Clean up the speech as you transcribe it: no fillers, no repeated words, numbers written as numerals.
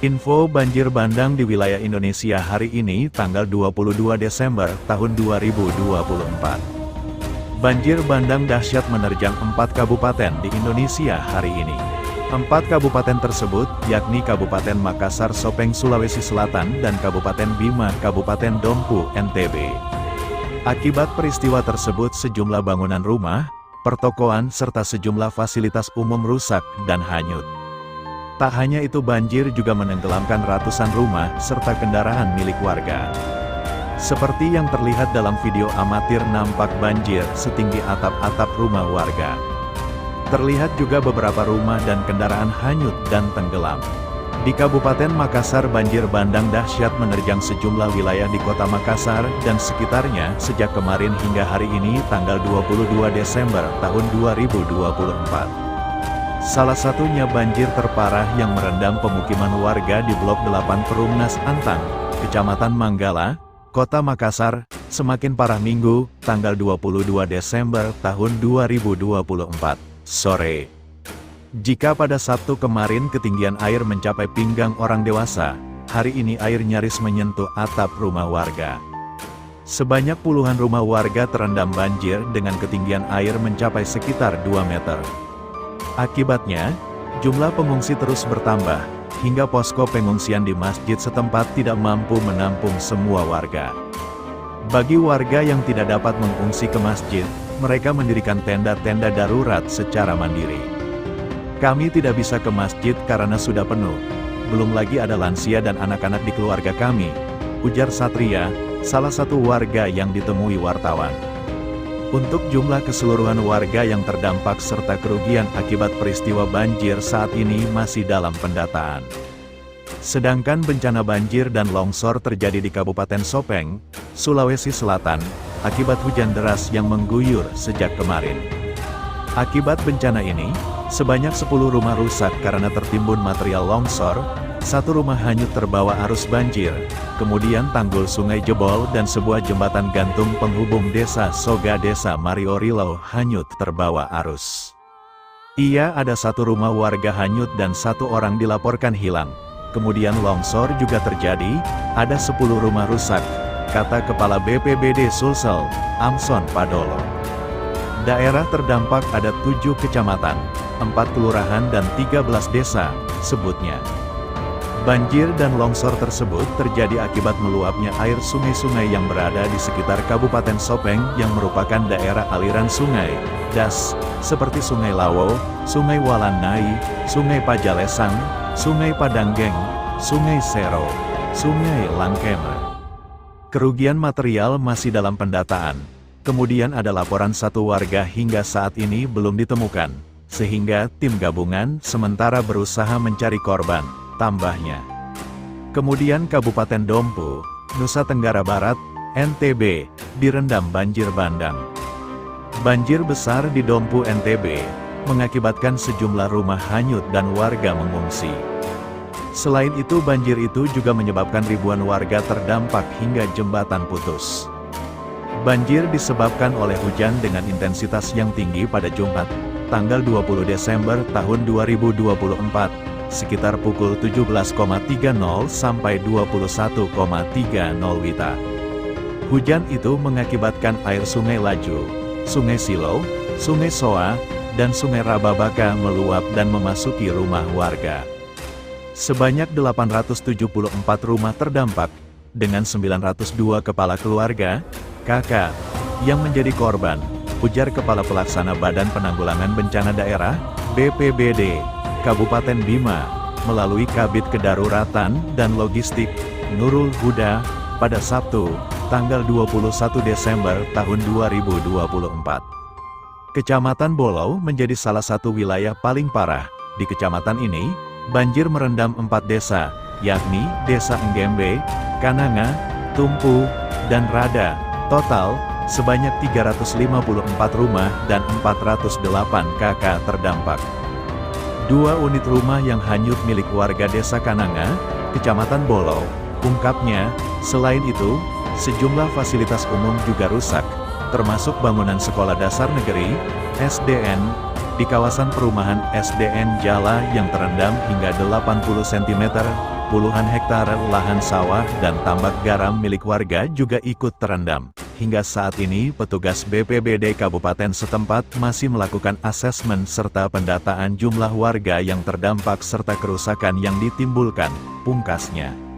Info banjir bandang di wilayah Indonesia hari ini tanggal 22 Desember tahun 2024. Banjir bandang dahsyat menerjang 4 kabupaten di Indonesia hari ini. 4 kabupaten tersebut yakni Kabupaten Makassar Sopeng Sulawesi Selatan dan Kabupaten Bima Kabupaten Dompu NTB. Akibat peristiwa tersebut sejumlah bangunan rumah, pertokoan serta sejumlah fasilitas umum rusak dan hanyut. Tak hanya itu, banjir juga menenggelamkan ratusan rumah serta kendaraan milik warga. Seperti yang terlihat dalam video amatir, nampak banjir setinggi atap-atap rumah warga. Terlihat juga beberapa rumah dan kendaraan hanyut dan tenggelam. Di Kabupaten Makassar, banjir bandang dahsyat menerjang sejumlah wilayah di Kota Makassar dan sekitarnya sejak kemarin hingga hari ini tanggal 22 Desember tahun 2024. Salah satunya banjir terparah yang merendam pemukiman warga di Blok 8 Perumnas Antang, Kecamatan Manggala, Kota Makassar, semakin parah Minggu, tanggal 22 Desember tahun 2024, sore. Jika pada Sabtu kemarin ketinggian air mencapai pinggang orang dewasa, hari ini air nyaris menyentuh atap rumah warga. Sebanyak puluhan rumah warga terendam banjir dengan ketinggian air mencapai sekitar 2 meter. Akibatnya, jumlah pengungsi terus bertambah, hingga posko pengungsian di masjid setempat tidak mampu menampung semua warga. Bagi warga yang tidak dapat mengungsi ke masjid, mereka mendirikan tenda-tenda darurat secara mandiri. Kami tidak bisa ke masjid karena sudah penuh, belum lagi ada lansia dan anak-anak di keluarga kami, ujar Satria, salah satu warga yang ditemui wartawan. Untuk jumlah keseluruhan warga yang terdampak serta kerugian akibat peristiwa banjir saat ini masih dalam pendataan. Sedangkan bencana banjir dan longsor terjadi di Kabupaten Sopeng, Sulawesi Selatan, akibat hujan deras yang mengguyur sejak kemarin. Akibat bencana ini, sebanyak 10 rumah rusak karena tertimbun material longsor, 1 rumah hanyut terbawa arus banjir, kemudian tanggul sungai jebol dan sebuah jembatan gantung penghubung desa Soga Desa Mariorilau hanyut terbawa arus. Ia ada 1 rumah warga hanyut dan 1 orang dilaporkan hilang. Kemudian longsor juga terjadi, ada 10 rumah rusak, kata Kepala BPBD Sulsel, Amson Padolo. Daerah terdampak ada 7 kecamatan, 4 kelurahan dan 13 desa, sebutnya. Banjir dan longsor tersebut terjadi akibat meluapnya air sungai-sungai yang berada di sekitar Kabupaten Sopeng yang merupakan daerah aliran sungai, das, seperti Sungai Lawo, Sungai Walanai, Sungai Pajalesang, Sungai Padanggeng, Sungai Sero, Sungai Langkema. Kerugian material masih dalam pendataan. Kemudian ada laporan 1 warga hingga saat ini belum ditemukan, sehingga tim gabungan sementara berusaha mencari korban, tambahnya. Kemudian Kabupaten Dompu, Nusa Tenggara Barat, NTB, direndam banjir bandang. Banjir besar di Dompu NTB, mengakibatkan sejumlah rumah hanyut dan warga mengungsi. Selain itu, banjir itu juga menyebabkan ribuan warga terdampak hingga jembatan putus. Banjir disebabkan oleh hujan dengan intensitas yang tinggi pada Jumat, tanggal 20 Desember tahun 2024, sekitar pukul 17.30 sampai 21.30 WITA. Hujan itu mengakibatkan air sungai Laju, Sungai Silo, Sungai Soa, dan Sungai Rababaka meluap dan memasuki rumah warga. Sebanyak 874 rumah terdampak, dengan 902 kepala keluarga, KK, yang menjadi korban, ujar Kepala Pelaksana Badan Penanggulangan Bencana Daerah, BPBD, Kabupaten Bima, melalui Kabid Kedaruratan dan Logistik, Nurul Huda, pada Sabtu, tanggal 21 Desember tahun 2024. Kecamatan Bolou menjadi salah satu wilayah paling parah. Di kecamatan ini, banjir merendam 4 desa, yakni Desa Enggembe, Kananga, Tumpu, dan Rada. Total, sebanyak 354 rumah dan 408 KK terdampak. 2 unit rumah yang hanyut milik warga Desa Kananga, Kecamatan Bolou, ungkapnya. Selain itu, sejumlah fasilitas umum juga rusak, termasuk bangunan sekolah dasar negeri, SDN, di kawasan perumahan SDN Jala yang terendam hingga 80 cm, puluhan hektar lahan sawah dan tambak garam milik warga juga ikut terendam. Hingga saat ini, petugas BPBD Kabupaten setempat masih melakukan asesmen serta pendataan jumlah warga yang terdampak serta kerusakan yang ditimbulkan, pungkasnya.